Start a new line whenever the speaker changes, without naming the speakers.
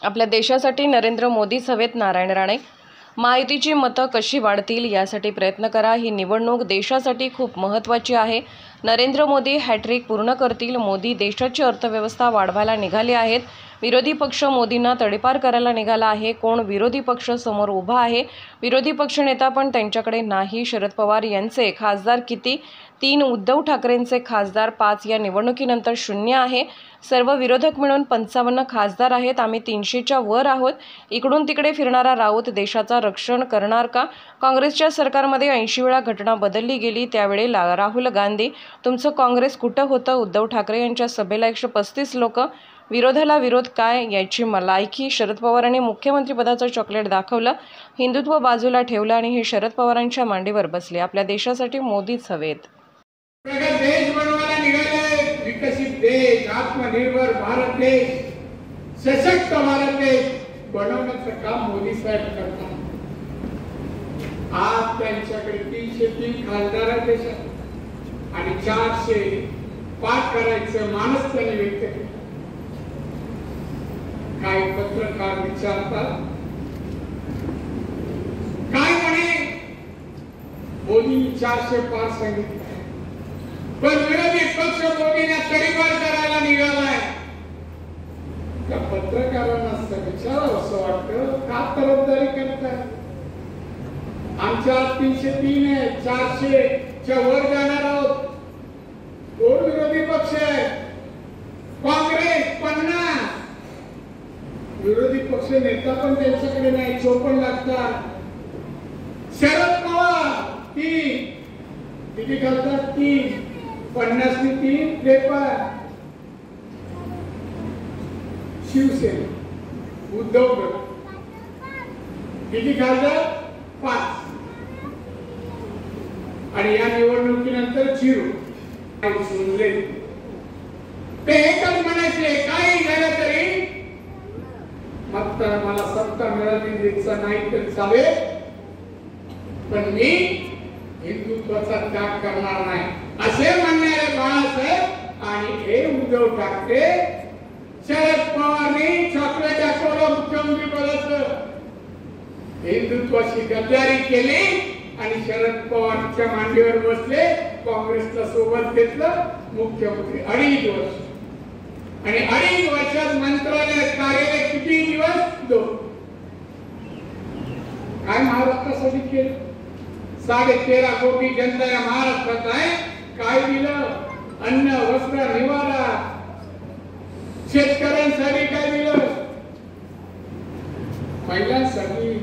आपल्या देशासाठी नरेंद्र मोदीच हवेत. नारायण राणे. महायुतीची मतं कशी वाढतील यासाठी प्रयत्न करा. ही निवडणूक देशासाठी खूप महत्त्वाची आहे. नरेंद्र मोदी हॅट्रिक पूर्ण करतील. मोदी देशाची अर्थव्यवस्था वाढवायला निघाले आहेत. विरोधी पक्ष मोदींना तडीपार करायला निघाला आहे. कोण विरोधी पक्ष समोर उभा आहे? विरोधी पक्षनेता पण त्यांच्याकडे नाही. शरद पवार यांचे खासदार किती? 3. उद्धव ठाकरेंचे खासदार 5. या निवडणुकीनंतर 0 आहे. सर्व विरोधक मिळून 55 खासदार आहेत. आम्ही 300च्या वर आहोत. इकडून तिकडे फिरणारा राऊत देशाचा रक्षण करणार का? काँग्रेसच्या सरकारमध्ये 80 वेळा घटना बदलली गेली. त्यावेळेला राहुल गांधी तुमचं काँग्रेस कुठं होतं? उद्धव ठाकरे यांच्या सभेला 135 लोक. विरोधाला विरोध काय याची लायकी. शरद पवारांनी मुख्यमंत्रीपदाचं चॉकलेट दाखवलं. हिंदुत्व बाजूला ठेवलं आणि हे शरद पवारांच्या मांडीवर बसले. आपल्या देशासाठी मोदीच हवेत.
देश बनवायला निघाले. विकसित देश, आत्मनिर्भर भारत देश, सशक्त भारत देश बनवण्याचं काम मोदी साहेब करतात. आज त्यांच्याकडे 303 खासदार आहेत देशात आणि 400 पाठ करायचं मानस त्यांनी व्यक्त केलं. काही पत्रकार विचारतात काय म्हणे मोदी 400 पार सांगितलं, पण विरोधी पक्ष मोदींना तडीपार करायला निघालाय. त्या पत्रकारांना विचारावं असं वाटतं का तरफदारी करताय? आमच्या 303 आहे, 400च्या वर जाणार आहोत. कोण विरोधी पक्ष आहे? काँग्रेस 50. विरोधी पक्ष नेता पण त्यांच्याकडे नाही, 54 लागतात. शरद पवार 3. किती खासदार? 3. 50 ने 3 53. शिवसेना उद्धव किती खासदार? 5. आणि या निवडणुकीनंतर 0. सुनले ते एकच म्हणायचे काही झालं तरी मग तर मला सत्ता मिळाली नाही तर चालेल, पण मी हिंदुत्वाचा त्याग करणार नाही असे म्हणणारे बाळासाहेब आणि हे उद्धव ठाकरे. शरद पवारने चॉकलेट दाखवलं मुख्यमंत्री पदाचं. हिंदुत्वाची गद्दारी केली आणि शरद पवारच्या मांडीवर बसले. काँग्रेसला सोबत घेतलं. मुख्यमंत्री 2.5 वर्ष आणि 2.5 वर्षात मंत्रालयात कार्यालय किती दिवस? 2. काय महाराष्ट्रासाठी केलं? 13.5 कोटी जनता या महाराष्ट्रात आहे. काय दिलं? अन्न, वस्त्र, निवारा. शेतकऱ्यांसाठी काय दिलं? महिलांसाठी